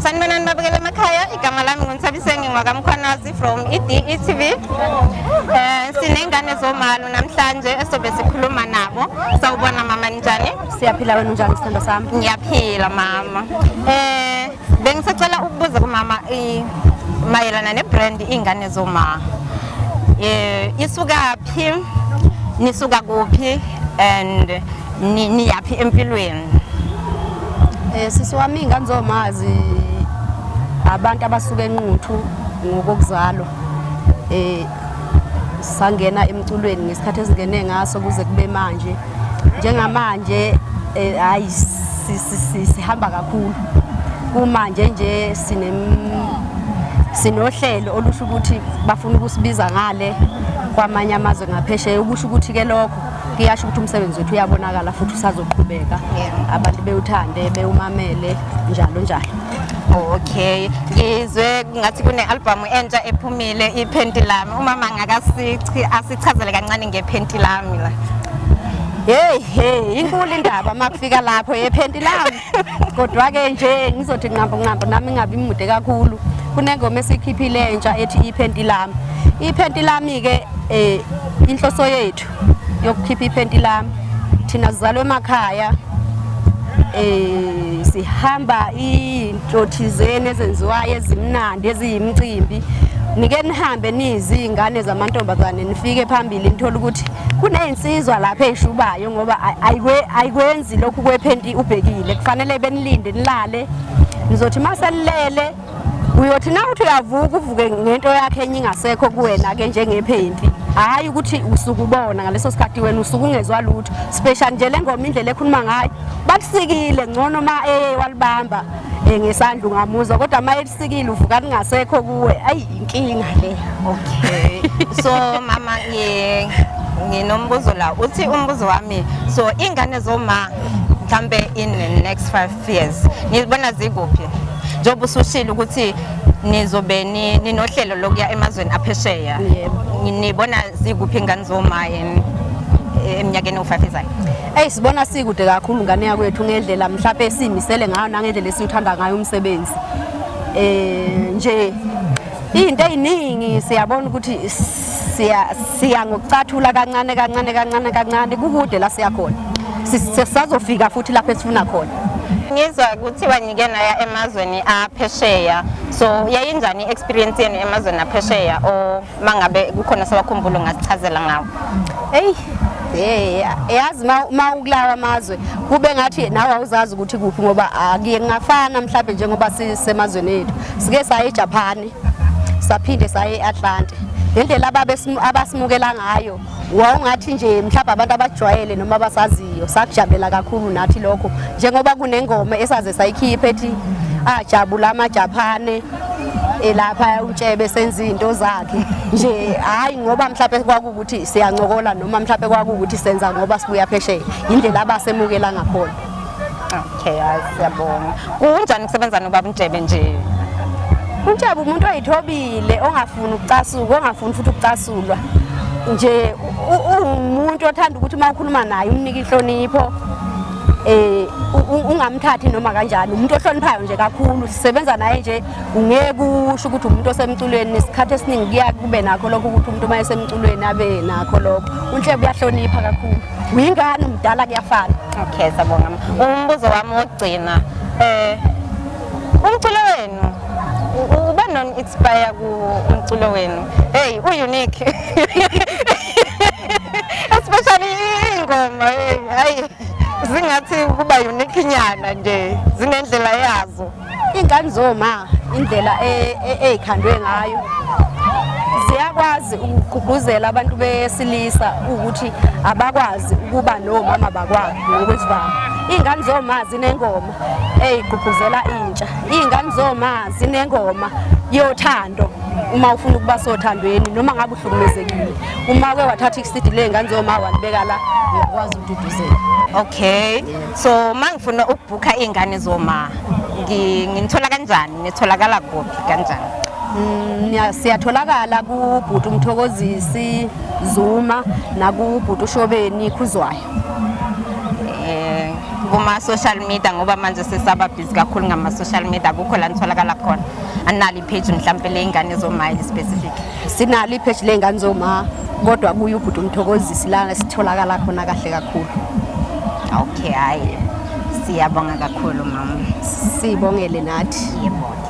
Sanibonani babukela emakhaya, igama lami nguNthabiseni ngwakamkhwanazi from ETV. Sinengane zomalo namhlanje esobe sikhuluma nabo. Sawubona mama njani? Siyaphila wena njani sithando sami? Ngiyaphila mama. Bengisacela ukubuza kumama mayelana nebrand ingane zoma. Isuka phi? Nisuka kuphi and niyaphi empilweni? Sisi wami ingane zomazi abantu abasuka enquthu ngokuzalwa. Sangena emculweni ngesikhathi ezingene ngaso kuze kube manje. Njengamanje hayi sihamba kakhulu. Kumanje nje sinohlelo olusho ukuthi bafuna ukusibiza ngale kwamanye amazwe ngaphesheya ukusho ukuthi ke lokho kuyasho ukuthi umsebenzi wethu uyabonakala futhi usazoqhubeka. Abantu bewuthande bewumamele njalo njalo. Okay, ngizwe ngathi kune album entsha ephumile iPhenti lami. Umama asichazele kancane ngePhenti lami la. Hey, inkulu indaba makufika lapho yePhenti lami. Kodwa ke nje ngizothi nqambo nami ngabe imude kakhulu. Kunengoma esikhiphile entsha ethi iPhenti lami. iPhenti lami ke inhloso yethu yokukhipha iPhenti lami thina sizalwe emakhaya. Sihamba inhlothizene ezenziwayo ezimnandi eziyimicimbi. Nike nihambe nizingane zamantombazane nifike phambili nithola ukuthi kunezinsizwa lapha eshubayo ngoba ayikwenzi lokhu kwePhenti ubhekile. Kufanele benilinde nilale. Nizothi maselilele uyothi na uthi uyavuka uvuke ngento yakhe enye ingasekho kuwena ke njengePhenti. Hayi ukuthi usuku ubona ngaleso sikhathi wena usuku ungezwa lutho. Special nje lengoma indlela ekhuluma ngayo. Bakusikile ngcono ma walibamba ngesandla ungamuzwa kodwa ma elisikile uvuka lingasekho kuwe. Ayi inkinga le. Okay. So mama nginombuzo la. Uthi umbuzo wami so ingane zoma mhlambe in the next 5 years. Ngibona zikuphi? Njengoba usushilo ukuthi nizobe ninohlelo lokuya emazweni aphesheya. Nibona zikuphi ingane zoma eminyakeni u5 ezayo? Sibona sikude kakhulu ngane yakwethu ngendlela mhlawumbe simisele ngayo nangendlela esiyuthanda ngayo umsebenzi. Nje into eziningi siyabona ukuthi siya ngokucathula kancane kukude la siyakhona. Sisazofika futhi lapho esifuna khona. Ngizwa kuthiwa ngikena ya emazweni aphesheya. So yayinjani experience yenu emazweni aphesheya o mangabe kukhona sabakhumbula ngasichazela ngawo? Yazi ma ukulawa amazwe kube ngathi nawe awuzazi ukuthi kuphi ngoba akuye ngafana mhlawumbe njengoba sisemazweni ethu. Sike saye eJapan, saphinde saye eAtlanta. Ngendlela abasimukela ngayo wawungathi nje mhlawumbe abantu abajwayele noma abasaziyo sakujabulela kakhulu nathi lokho njengoba kunengoma esaze sayikhipha ethi ajabula amaJapan lapha uTshebe senza izinto zakhe nje hayi ngoba mhlawumbe kwakukuthi siyancokola noma mhlawumbe kwakukuthi senza ngoba sibuya phesheya indlela abasemukela ngakhona. Okay, siyabonga. Kunjani kusebenza nobaba uTshebe nje? uTshebe umuntu oyithobile ongafuni ukucasuka ongafuni futhi ukucasulwa nje umuntu othanda ukuthi mawukhuluma naye umnika ihlonipho. Ungamthathi noma kanjani umuntu ohloniphayo nje kakhulu. Sisebenza naye nje ungeke usho ukuthi umuntu osemculweni nesikhathi esiningi kuya kube nakho lokho ukuthi umuntu uma esemculweni abe nakho lokho. uTshebe uyahlonipha kakhulu. Uyingane umdala kuyafana. Okay, sabonga. Umbuzo wami wokugcina umculo wenu uba non-inspire kumculo wenu. Hey, unique. Especially ingoma hayi zingathi kuba unique nyana nje zinendlela yazo. Ingane zoma indlela ezikhandwe ngayo ziyakwazi ukugqugquzela abantu besilisa ukuthi abakwazi ukuba nomama bakwazi ngokwesivamo. Ingane zoma zinengoma ezigqugquzela intsha. Ingane zoma zinengoma yothando uma ufuna ukuba sothandweni noma ngabe uhlukumezekile. Uma ke wathatha iCD lengane zoma walibeka la uyakwazi ukududuzela. Okay, so mangifuna ukubhuka ingane zoma ngithola kanjani? Nitholakala kuphi kanjani? Siyatholakala kuBhuti uMthokozisi Zuma nakuBhuti uShobeni Khuzwayo. kuma-social media ngoba manje sesaba busy kakhulu ngama-social media akukho la nitholakala khona anali page mhlawumbe ley'ngane zoma specific sinalo ipheji ley'ngane zoma kodwa buye ubhuti umthokozisi la sitholakala khona kahle kakhulu. okay hayi siyabonga kakhulu mama sibongele nathi. yebo